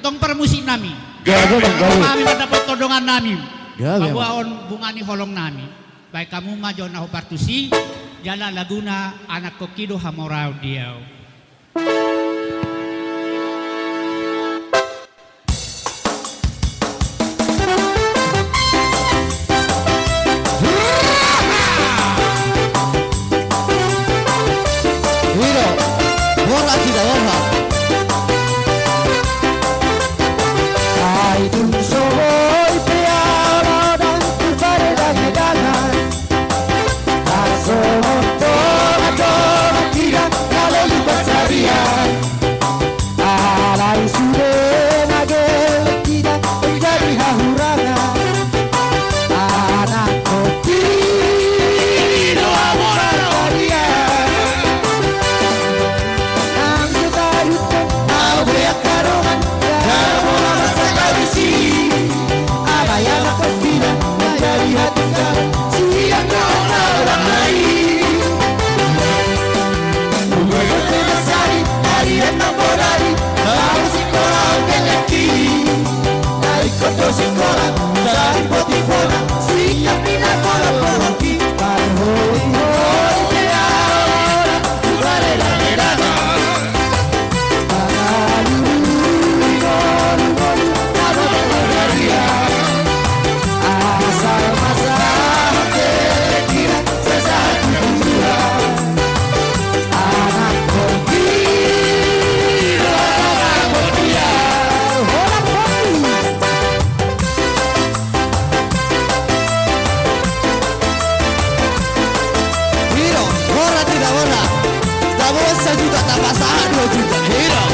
Tong permusik nami. Gagal bang gaul. Kami mendapat todongan nami. Gagal. Bawaon bungani holong nami. Baik kamu majo na partusi. Jala Laguna anak kokido hamorau diau. Hiro, bola tidak bola. Ay, dulce voy piano dan tu pared agregada. Paso toda tira, la luz pasaría. A la isurena que le tira, ella hija jurada. Anak kokido amor a la vida. Juga tak pasangan 2 juta Hero.